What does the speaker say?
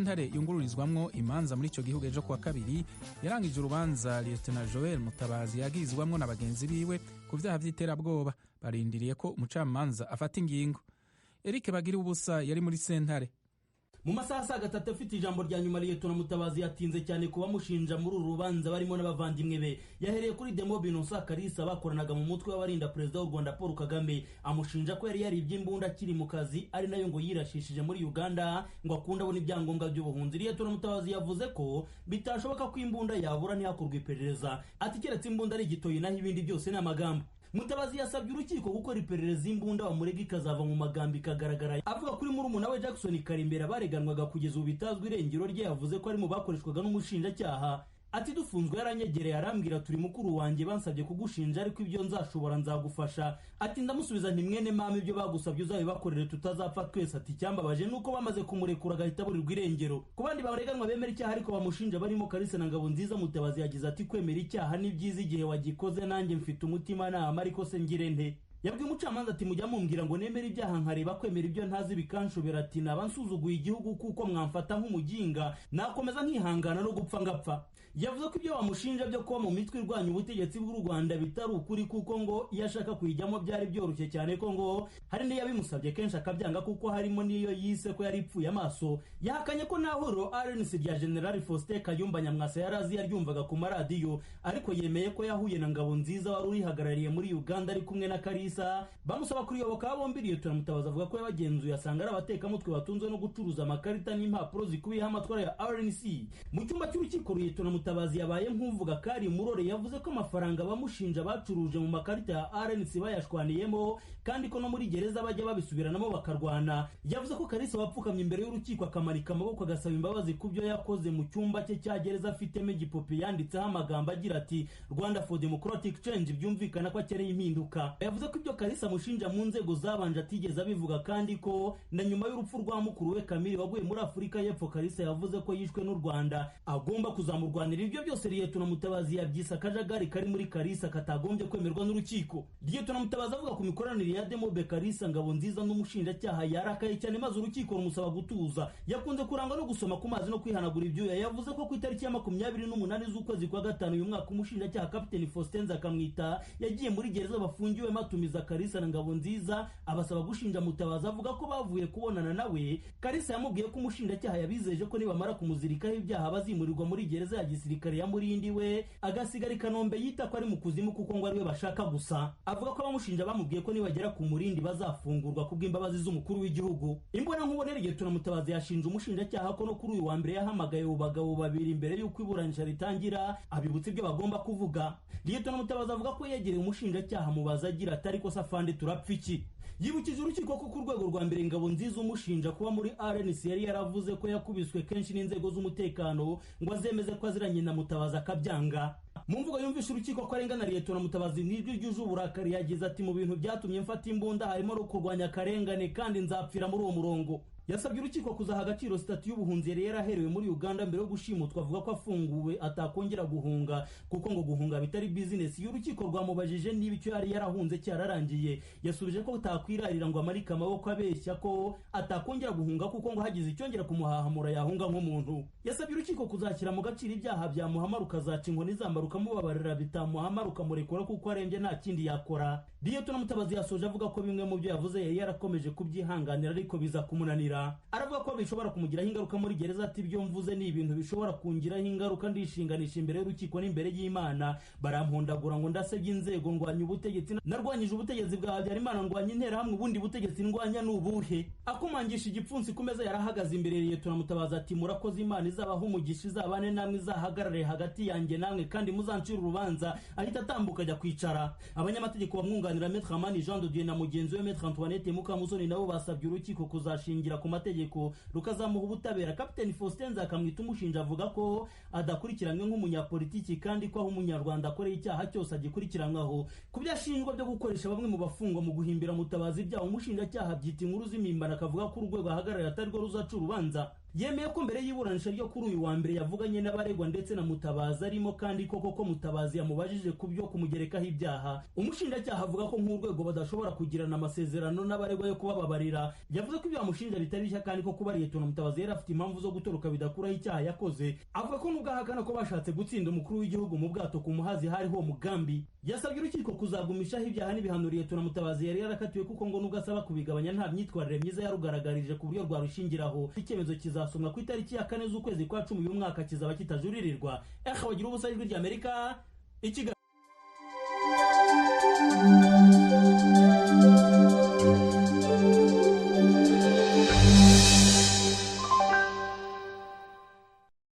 sentare yungururizwamwo imanza muri ico gihugu ejo kuwa kabiri yarangije urubanza Lieutenant Joel Mutabazi yagirizwamwo na bagenzi biwe ku vyaha vy'iterabwoba. Barindiriye ko umucamanza afata ingingo. Eric Bagira ubusa yari muri sentare. Mu masaha asaga 3 afite ijambo rya nyuma Lieutenant Mutabazi yatinze cyane kuba mushinja muri uru rubanza barimo n'abavandimwe be. Yahereye kuri Demo Binosa Kalisa bakoranaga mu mutwe w'abarinda Perezida w'u Rwanda Paul Kagame, amushinja ko yari yaribye imbunda akiri mu kazi, ari nayo ngo yirashishije muri Uganda ngo akunda abona ibyangombwa by'ubuhunzi. Lieutenant Mutabazi yavuze ko bitashoboka ko imbunda yabura ntihakorwe iperereza, ati keretse imbunda ari igitoyi naho ibindi byose ni amagambo. Mutabazi yasabye urukiko gukora iperereza imbunda bamurega ikazava mu magambo ikagaragara. Avuga kuri murumuna we Jackson Karimbera bareganwaga kugeza ubu bitazwi irengero rye, yavuze ko ari mu bakoreshwaga n'umushinjacyaha. Ati dufunzwe yaranyegereye arambwira turi mukuru wanjye bansabye kugushinja ariko ibyo nzashobora nzagufasha. Ati ndamusubiza nti mwene mama ibyo bagusabye uzabibakorere tutazapfa twese. Ati cyambabaje nuko bamaze kumurekura agahita burirwa irengero. Ku bandi bareganwa bemera icyaha ariko bamushinja barimo Kalisa na Ngabonziza, Mutabazi yagize ati kwemera icyaha ni byiza igihe wagikoze, nanjye mfite umutima nama ariko se ngire nte. Yabwiye umucamanza ati mujya mumbwira ngo nemera ibyaha nkareba kwemera ibyo ntazi bikanshobera. Ati nabansuzuguye igihugu kuko mwamfata nk'umuginga, nakomeza nkihangana no gupfa ngapfa. Yavuze ko ibyo bamushinja byo kuba mu mitwe irwanya ubutegetsi bw'u Rwanda bitari ukuri, kuko ngo iyo ashaka kuyijyamo byari byoroshye cyane, ko ngo hari n'iyabimusabye kenshi akabyanga kuko harimo n'iyo yise ko yari ipfuye amaso. Yahakanye ko nahoro RNC rya General Faustin Kayumba Nyamwasa yarazi yaryumvaga ku maradiyo, ariko yemeye ko yahuye na Ngabonziza wari urihagarariye muri Uganda ari kumwe na Kalisa bamusaba kuriyoboka bombi. Lieutenant Mutabazi avuga ko yabagenzuye asanga ari abatekamutwe batunzwe no gucuruza amakarita n'impapuro zikubiyeho amatwara ya RNC. Mu cyumba cy'urukiko Lieutenant Mutabazi yabaye nk'uvuga kari murore, yavuze ko amafaranga bamushinja bacuruje mu makarita ya RNC bayashwaniyemo kandi ko no muri gereza bajya babisubiranamo bakarwana. Yavuze ko Kalisa wapfukamye imbere y'urukiko akamanika amaboko agasaba imbabazi ku byo yakoze mu cyumba cye cya gereza afitemo igipupe yanditseho amagambo agira ati Rwanda for Democratic Change, byumvikana ko akereye impinduka. Yavuze ko ibyo Kalisa mushinja mu nzego zabanje atigeze abivuga kandi ko na nyuma y'urupfu rwa mukuru we Kamili waguye muri Afurika y'Epfo, Kalisa yavuze ko yishwe n'u Rwanda agomba kuzamurwanira. Ibyo byose Lieutenant Mutabazi yabyise akajagari kari muri Kalisa katagombye kwemerwa n'urukiko. Lieutenant Mutabazi avuga ku mikoranire ya Demobe Kalisa, Ngabonziza n'umushinjacyaha yarakaye cyane maze urukiko rumusaba gutuza. Yakunze kurangwa no gusoma ku mazi no kwihanagura ibyuya. Yavuze ko ku itariki ya 28 z'ukwezi kwa gatanu uyu mwaka umushinjacyaha Kapiteni Faustin Nzakamwita yagiye muri gereza bafungiwe matumiza Kalisa na Ngabonziza abasaba gushinja Mutabazi. Avuga ko bavuye kubonana nawe, Kalisa yamubwiye ko umushinjacyaha yabizeje ko nibamara kumuzirikaho ibyaha bazimurirwa muri gereza ya gisirikare ya Murindi we agasigara i Kanombe yita ko ari mu kuzimu kuko ngo ariwe bashaka gusa. Avuga ko abamushinja bamubwiye ko nibagera ku Murindi bazafungurwa kubw'imbabazi z'umukuru w'igihugu. Imbona nkubonere Lieutenant Mutabazi yashinja umushinjacyaha ko no kuri uyu wa mbere yahamagaye ubagabo babiri imbere y'uko iburanisha ritangira abibutse ibyo bagomba kuvuga. Lieutenant Mutabazi avuga ko yegereye umushinjacyaha mubaza agira atari ko safande turapfa iki. Yibukije urukiko ko ku rwego rwa mbere Ngabonziza umushinja kuba muri RNC yari yaravuze ko yakubiswe kenshi n'inzego z'umutekano ngo azemeze ko aziranye na Mutabazi akabyanga. Mu mvugo yumvisha urukiko ko arengana Lieutenant Mutabazi n'ijwi ryuje uburakari yagize ati mu bintu byatumye mfata imbunda harimo no kurwanya akarengane kandi nzapfira muri uwo murongo. Yasabye urukiko kuzaha agaciro sitati y'ubuhunzi yari yaraherewe muri Uganda mbere yo gushimutwa. Avuga ko afunguwe atakongera guhunga kuko ngo guhunga bitari business. Y'urukiko rwamubajije niba icyo yari yarahunze cyararangiye, yasubije ko utakwirarira ngo amarika amaboko abeshya ko atakongera guhunga kuko ngo hagize icyongera kumuhahamura yahunga nk'umuntu. Yasabye urukiko kuzashyira mu gaciro ibyaha bya Muhammad ukazaca inkoni zambaruka mubabarira bitamuhamara ukamurekura kuko arembye nta kindi yakora. Lieutenant Mutabazi yasoje avuga ko bimwe mu byo yavuze yari yarakomeje kubyihanganira ariko biza kumunanira. Aravuga ko bishobora kumugiraho ingaruka muri gereza. Ati ibyo mvuze ni ibintu bishobora kungiraho ingaruka, ndishinganisha imbere y'urukiko n'imbere y'Imana. Barampondagura ngo ndasebye inzego, ndwanya ubutegetsi, narwanyije ubutegetsi bwa Habyarimana, ndwanya interahamwe, ubundi butegetsi ndwanya n'ubuhe. Akumangisha igipfunsi ku meza yarahagaze imbere Lieutenant Mutabazi ati murakoze, Imana izabaho umugisha, izabane namwe, izahagarare hagati yanjye namwe kandi muzancira urubanza. Ahita atambuka ajya kwicara. Abanyamategeko bamwunganira Maître Amani Jean de Dieu na mugenzi we Maître Antoinette Mukamusoni nabo basabye urukiko kuzashingira ku mategeko rukazamuha ubutabera. Kapiteni Faustin Nzakamwita umushinja avuga ko adakurikiranywe nk'umunyapolitiki kandi ko aho umunyarwanda akoreye icyaha cyose agikurikiranwaho. Ku byashinjwa byo gukoresha bamwe mu bafungwa mu guhimbira Mutabazi ibyaha, umushinjacyaha byita inkuru z'imimbano akavuga ko urwego ahagarariye atari rwo ruzaca urubanza. yemeye ko mbere y'iburanisha ryo kuri uyu wa mbere yavuganye n'abaregwa ndetse na Mutabazi arimo kandi koko Mutabazi yamubajije ku byo kumugerekaho ibyaha. Umushinjacyaha avuga ko nk'urwego badashobora kugirana amasezerano n'abaregwa yo kubababarira. Yavuze ko ibyo bamushinja bitari bishya kandi ko kuba Liyetona Mutabazi yari afite impamvu zo gutoroka bidakuraho icyaha yakoze. Avuga ko nubwo ahakana ko bashatse gutsinda umukuru w'igihugu mu bwato ku Muhazi hariho umugambi. Yasabye urukiko kuzagumishaho ibyaha n'ibihano Liyetona Mutabazi yari yarakatiwe kuko ngo nubwo asaba kubigabanya nta myitwarire myiza yarugaragarije ku buryo rwarushingiraho. Icyemezo kizasomwa ku itariki ya 4 z'ukwezi kwa 10 uyu mwaka kizaba kitajuririrwa. Bagira ubusa ijwi ry'Amerika i Kigali.